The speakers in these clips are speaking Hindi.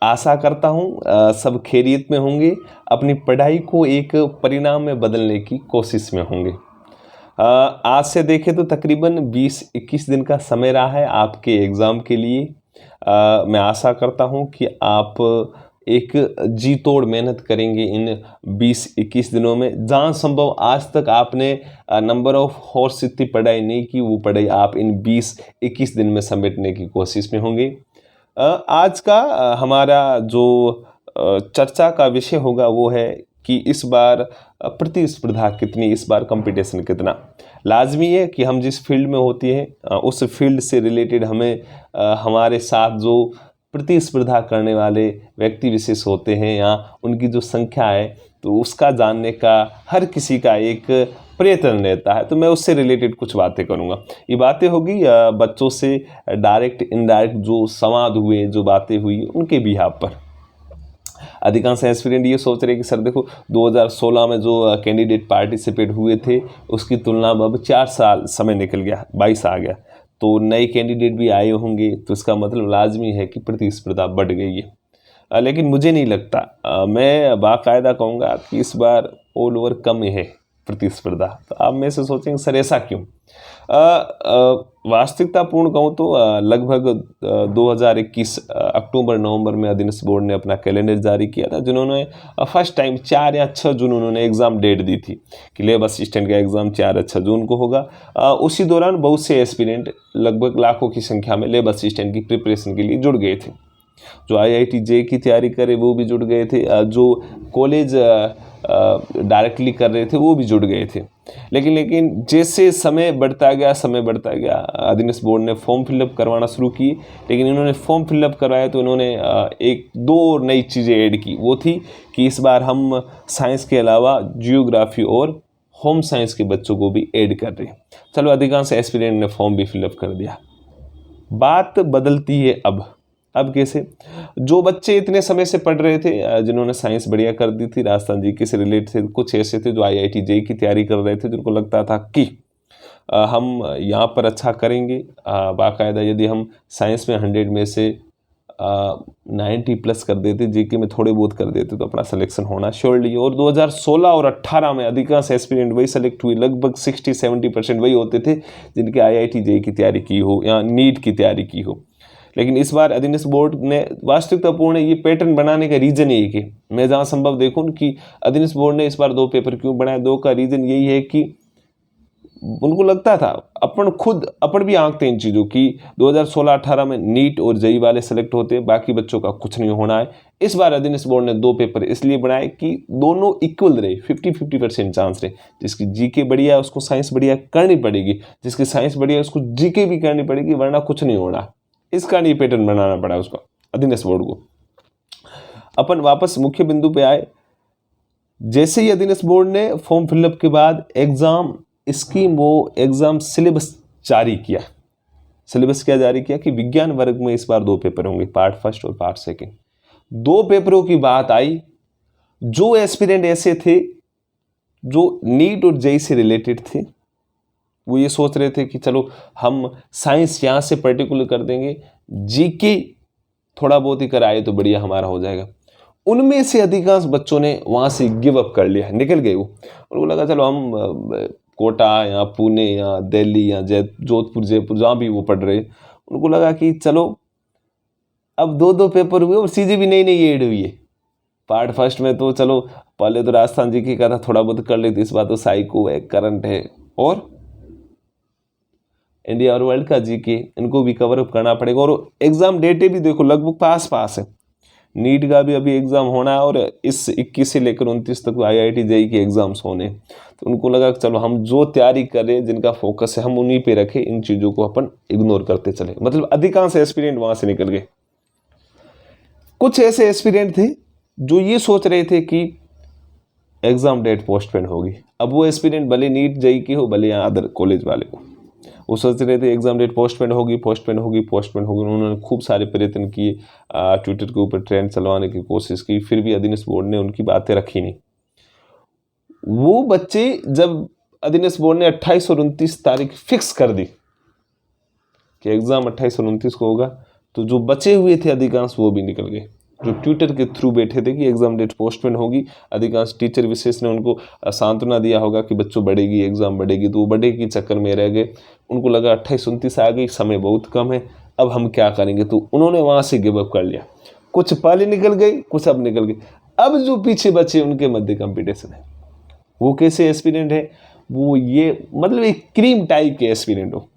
आशा करता हूँ सब खैरियत में होंगे, अपनी पढ़ाई को एक परिणाम में बदलने की कोशिश में होंगे। आज से देखें तो तकरीबन 20-21 दिन का समय रहा है आपके एग्ज़ाम के लिए। मैं आशा करता हूँ कि आप एक जी तोड़ मेहनत करेंगे इन 20-21 दिनों में। जहाँ संभव आज तक आपने नंबर ऑफ हॉर्स इतनी पढ़ाई नहीं की, वो पढ़ाई आप इन 20-21 दिन में समेटने की कोशिश में होंगे। आज का हमारा जो चर्चा का विषय होगा वो है कि इस बार प्रतिस्पर्धा कितनी, इस बार कंपटीशन कितना। लाजमी है कि हम जिस फील्ड में होती हैं उस फील्ड से रिलेटेड हमें हमारे साथ जो प्रतिस्पर्धा करने वाले व्यक्ति विशेष होते हैं या उनकी जो संख्या है तो उसका जानने का हर किसी का एक प्रयत्न रहता है। तो मैं उससे रिलेटेड कुछ बातें करूँगा। ये बातें होगी बच्चों से डायरेक्ट इनडायरेक्ट जो संवाद हुए, जो बातें हुई उनके बिहाफ पर। अधिकांश एस्पिरेंट ये सोच रहे कि सर देखो 2016 में जो कैंडिडेट पार्टिसिपेट हुए थे उसकी तुलना में अब 4 साल समय निकल गया, 22 आ गया, तो नए कैंडिडेट भी आए होंगे, तो इसका मतलब लाजमी है कि प्रतिस्पर्धा बढ़ गई है। लेकिन मुझे नहीं लगता, मैं बाकायदा कहूँगा कि इस बार ऑल ओवर कम है प्रतिस्पर्धा। तो आप में से सोचेंगे सर ऐसा क्यों? वास्तविकतापूर्ण कहूँ तो लगभग 2021 अक्टूबर नवंबर में अधीनस्थ बोर्ड ने अपना कैलेंडर जारी किया था, जिन्होंने फर्स्ट टाइम 4 या 6 जून उन्होंने एग्ज़ाम डेट दी थी कि लेब असिस्टेंट का एग्ज़ाम 4 या 6 जून को होगा। उसी दौरान बहुत से एस्पिरेंट लगभग लाखों की संख्या में लेब असिस्टेंट की प्रिपरेशन के लिए जुड़ गए थे। जो IIT JEE की तैयारी करे वो भी जुड़ गए थे, जो कॉलेज डायरेक्टली कर रहे थे वो भी जुड़ गए थे। लेकिन जैसे समय बढ़ता गया अधीनस्थ बोर्ड ने फॉर्म फिलअप करवाना शुरू किए। लेकिन इन्होंने फॉर्म फिलअप करवाया तो इन्होंने एक दो नई चीज़ें ऐड की। वो थी कि इस बार हम साइंस के अलावा जियोग्राफी और होम साइंस के बच्चों को भी ऐड कर रहे हैं। चलो अधिकांश एस्पिरेंट ने फॉर्म भी फिलअप कर दिया। बात बदलती है अब कैसे? जो बच्चे इतने समय से पढ़ रहे थे, जिन्होंने साइंस बढ़िया कर दी थी, राजस्थान जीके से रिलेटेड कुछ ऐसे थे जो IIT JEE की तैयारी कर रहे थे, जिनको लगता था कि हम यहाँ पर अच्छा करेंगे। बाकायदा यदि हम साइंस में 100 में से 90 प्लस कर देते, जीके में थोड़े बहुत कर देते, तो अपना सिलेक्शन होना श्योरली। और 2016 और 18 में अधिकांश एस्पिरेंट वही सेलेक्ट हुए, लगभग 60-70% वही होते थे जिनके IIT JEE की तैयारी की हो या नीट की तैयारी की हो। लेकिन इस बार अधीनस्थ बोर्ड ने वास्तविकतापूर्ण ये पैटर्न बनाने का रीज़न यही कि मैं जहाँ संभव देखूँ कि अधीनस्थ बोर्ड ने इस बार 2 पेपर क्यों बनाए। 2 का रीज़न यही है कि उनको लगता था, अपन भी आंकते इन चीज़ों की 2016-18 में नीट और JEE वाले सेलेक्ट होते, बाकी बच्चों का कुछ नहीं होना है। इस बार अधीनस्थ बोर्ड ने 2 पेपर इसलिए बनाए कि दोनों इक्वल रहे, 50-50% चांस रहे। जिसकी जीके बढ़िया है उसको साइंस बढ़िया करनी पड़ेगी, जिसकी साइंस बढ़िया है उसको जीके भी करनी पड़ेगी, वरना कुछ नहीं होना। इसका नहीं पैटर्न बनाना पड़ा उसको, अधीनस्थ बोर्ड को। अपन वापस मुख्य बिंदु पे आए। जैसे ही अधीनस्थ बोर्ड ने फॉर्म फिलअप के बाद एग्जाम स्कीम, वो एग्जाम सिलेबस जारी किया। सिलेबस क्या जारी किया कि विज्ञान वर्ग में इस बार 2 पेपर होंगे, पार्ट फर्स्ट और पार्ट सेकंड। 2 पेपरों की बात आई। जो एस्पिरेंट ऐसे थे जो नीट और JEE से रिलेटेड थे, वो ये सोच रहे थे कि चलो हम साइंस यहाँ से पर्टिकुलर कर देंगे, जीके थोड़ा बहुत ही कराए तो बढ़िया हमारा हो जाएगा। उनमें से अधिकांश बच्चों ने वहाँ से गिव अप कर लिया, निकल गए वो। उनको लगा चलो हम कोटा या पुणे या दिल्ली या जोधपुर जयपुर जहाँ भी वो पढ़ रहे, उनको लगा कि चलो अब 2 पेपर हुए और चीज़ें भी नई नई ऐड हुई है। पार्ट फर्स्ट में तो चलो पहले तो राजस्थान जीके का था, थोड़ा बहुत कर लेते, इस बार तो साइको है, करंट है और इंडिया और वर्ल्ड का जीके, इनको भी कवर अप करना पड़ेगा। और एग्जाम डेटें भी देखो लगभग पास है। नीट का भी अभी एग्जाम होना है और इस 21 से लेकर 29 तक IIT JEE के एग्जाम्स होने। तो उनको लगा कि चलो हम जो तैयारी करें, जिनका फोकस है, हम उन्हीं पे रखें, इन चीज़ों को अपन इग्नोर करते चले। मतलब अधिकांश एस्पिरेंट वहाँ से निकल गए। कुछ ऐसे एस्पिरेंट थे जो ये सोच रहे थे कि एग्जाम डेट पोस्टपोन होगी। अब वो एस्पिरेंट भले नीट JEE के हो, भले यहाँ अदर कॉलेज वाले हो, वो सोच रहे थे एग्जाम डेट पोस्टपोन होगी। उन्होंने खूब सारे प्रयत्न किए, ट्विटर के ऊपर ट्रेंड चलवाने की कोशिश की, फिर भी अधीनस्थ बोर्ड ने उनकी बातें रखी नहीं। वो बच्चे जब अधीनस्थ बोर्ड ने 28 और 29 तारीख फिक्स कर दी कि एग्जाम 28 और 29 को होगा, तो जो बचे हुए थे अधिकांश वो भी निकल गए। जो ट्विटर के थ्रू बैठे थे कि एग्ज़ाम डेट पोस्टपोन होगी। अधिकांश टीचर विशेष ने उनको सांत्वना दिया होगा कि बच्चों बढ़ेगी, एग्ज़ाम बढ़ेगी, तो वो बढ़ेगी के चक्कर में रह गए। उनको लगा 28-29 आ गई, समय बहुत कम है, अब हम क्या करेंगे, तो उन्होंने वहाँ से गिव अप कर लिया। कुछ पहले निकल गए, कुछ अब निकल गए। अब जो पीछे बचे उनके मध्य कंपटीशन है। वो कैसे एस्पिरेंट है, वो ये मतलब एक क्रीम टाइप के एस्पिरेंट हो,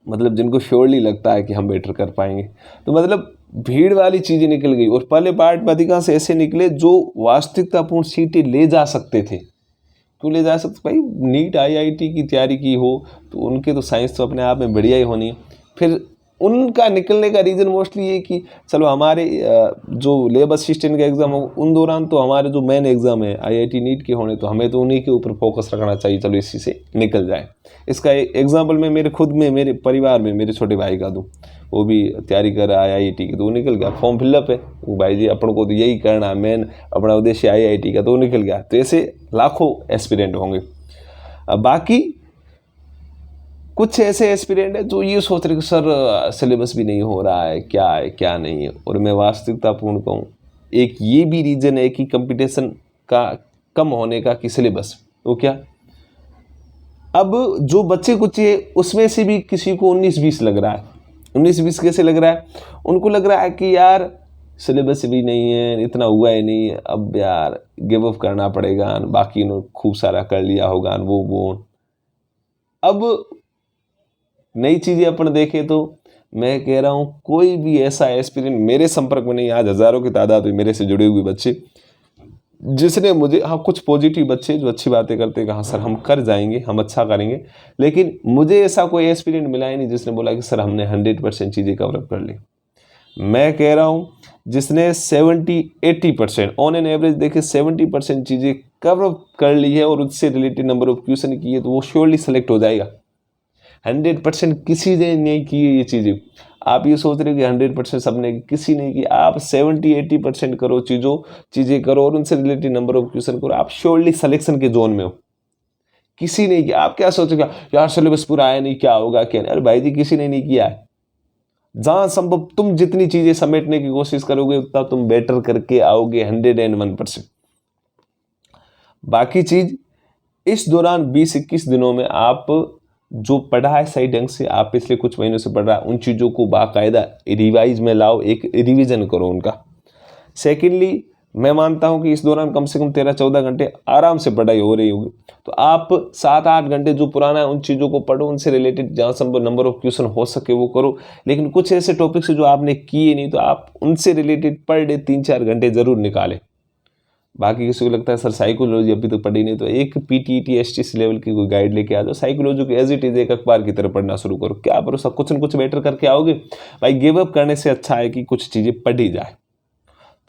मतलब जिनको श्योरली लगता है कि हम बेटर कर पाएंगे। तो मतलब भीड़ वाली चीज़ें निकल गई और पहले पार्ट में अधिकांश ऐसे निकले जो वास्तविकतापूर्ण सीटें ले जा सकते थे। क्यों ले जा सकते भाई, नीट IIT की तैयारी की हो तो उनके तो साइंस तो अपने आप में बढ़िया ही होनी है। फिर उनका निकलने का रीज़न मोस्टली ये कि चलो हमारे जो लेबर असिस्टेंट का एग्ज़ाम हो उन दौरान तो हमारे जो मेन एग्ज़ाम है IIT नीट के होने, तो हमें तो उन्हीं के ऊपर फोकस रखना चाहिए, चलो इसी से निकल जाए। इसका एग्जाम्पल मैं मेरे खुद में, मेरे परिवार में मेरे छोटे भाई का दूँ, वो भी तैयारी कर रहा है IIT की, तो वो निकल गया। फॉर्म फिलअप है, वो भाई जी अपन को तो यही करना है, मेन अपना उद्देश्य IIT का, तो वो निकल गया। तो ऐसे लाखों एस्पिरेंट होंगे। अब बाकी कुछ ऐसे एस्पिरेंट है जो ये सोच रहे कि सर सिलेबस भी नहीं हो रहा है, क्या नहीं है। और मैं वास्तविकतापूर्ण कहूँ, एक ये भी रीज़न है कि कंपटीशन का कम होने का कि सिलेबस, वो क्या, अब जो बच्चे कुछ उसमें से भी किसी को 19-20 लग रहा है। 19-20 कैसे लग रहा है, उनको लग रहा है कि यार सिलेबस भी नहीं है, इतना हुआ ही नहीं, अब यार गिव अप करना पड़ेगा, बाकी ने खूब सारा कर लिया होगा, वो। अब नई चीज़ें अपन देखें तो मैं कह रहा हूँ कोई भी ऐसा एस्पिरेंट मेरे संपर्क में नहीं, आज हज़ारों की तादाद में मेरे से जुड़े हुए बच्चे, जिसने मुझे, हाँ कुछ पॉजिटिव बच्चे जो अच्छी बातें करते हैं, कहा सर हम कर जाएंगे, हम अच्छा करेंगे, लेकिन मुझे ऐसा कोई एस्पिरेंट मिला ही नहीं जिसने बोला कि सर हमने 100% चीज़ें कवरअप कर ली। मैं कह रहा हूँ जिसने 70-80% ऑन एन एवरेज देखे 70% चीज़ें कवरअप कर ली है और उससे रिलेटेड नंबर ऑफ क्वेश्चन किए, तो वो श्योरली सेलेक्ट हो जाएगा। 100% किसी ने नहीं की ये चीज़ें। आप ये सोच रहे हो कि 100% सबने, किसी ने की। आप 70-80% करो, चीज़ें करो और उनसे रिलेटेड नंबर ऑफ क्वेश्चन करो, आप श्योरली सिलेक्शन के जोन में हो। किसी ने किया, आप क्या सोचोगे यार सिलेबस पूरा आया नहीं, क्या होगा क्या नहीं, अरे भाई जी किसी ने नहीं किया है। जहां संभव तुम जितनी चीज़ें समेटने की कोशिश करोगे उतना तुम बेटर करके आओगे 101%। बाकी चीज़ इस दौरान 20-21 दिनों में आप जो पढ़ा है सही ढंग से, आप पिछले कुछ महीनों से पढ़ रहा है, उन चीज़ों को बाकायदा रिवाइज में लाओ, एक रिवीजन करो उनका। सेकेंडली मैं मानता हूं कि इस दौरान कम से कम 13-14 घंटे आराम से पढ़ाई हो रही होगी, तो आप 7-8 घंटे जो पुराना है उन चीज़ों को पढ़ो, उनसे रिलेटेड जहाँ संभव नंबर ऑफ क्वेश्चन हो सके वो करो। लेकिन कुछ ऐसे टॉपिक्स जो आपने किए नहीं, तो आप उनसे रिलेटेड पर डे 3-4 घंटे ज़रूर निकालें। बाकी किसी को लगता है सर साइकोलॉजी अभी तो पढ़ी नहीं, तो एक PTET STC लेवल की कोई गाइड लेके आ जाओ, साइकोलॉजी को एज इट इज एक अखबार की तरह पढ़ना शुरू करो, क्या भरोसा कुछ न कुछ बेटर करके आओगे। भाई गिव अप करने से अच्छा है कि कुछ चीज़ें पढ़ी जाए।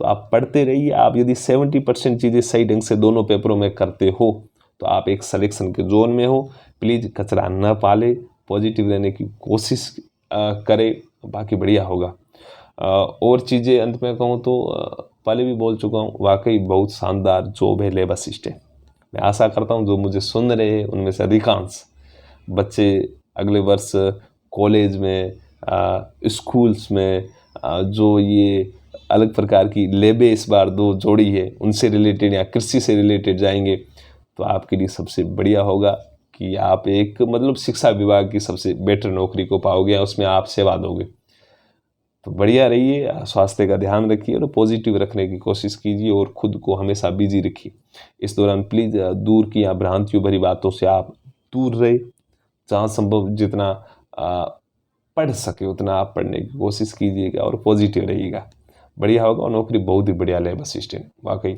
तो आप पढ़ते रहिए। आप यदि 70% चीज़ें सही ढंग से दोनों पेपरों में करते हो तो आप एक सिलेक्शन के जोन में हो। प्लीज़ कचरा न पाले, पॉजिटिव रहने की कोशिश करें, बाकी बढ़िया होगा। और चीज़ें अंत में कहूँ तो पहले भी बोल चुका हूँ, वाकई बहुत शानदार जॉब है लेबर असिस्टेंट। मैं आशा करता हूँ जो मुझे सुन रहे हैं उनमें से अधिकांश बच्चे अगले वर्ष कॉलेज में, स्कूल्स में जो ये अलग प्रकार की लेबे इस बार 2 जोड़ी है उनसे रिलेटेड या कृषि से रिलेटेड जाएंगे, तो आपके लिए सबसे बढ़िया होगा कि आप एक मतलब शिक्षा विभाग की सबसे बेटर नौकरी को पाओगे, उसमें आप सेवा दोगे। तो बढ़िया रहिए, स्वास्थ्य का ध्यान रखिए और पॉजिटिव रखने की कोशिश कीजिए और खुद को हमेशा बिजी रखिए। इस दौरान प्लीज़ दूर की या भ्रांतियों भरी बातों से आप दूर रहे। जहाँ संभव जितना पढ़ सके उतना आप पढ़ने की कोशिश कीजिएगा और पॉजिटिव रहिएगा, बढ़िया होगा। और नौकरी बहुत ही बढ़िया लेबर असिस्टेंट वाकई।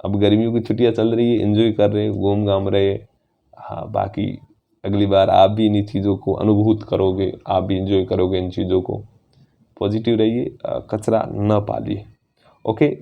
अब गर्मियों की छुट्टियाँ चल रही है, एंजॉय कर रहे, घूम घाम रहे। हाँ, बाकी अगली बार आप भी इन चीज़ों को अनुभूत करोगे, आप भी एंजॉय करोगे इन चीज़ों को। पॉजिटिव रहिए, कचरा न पालिए। ओके।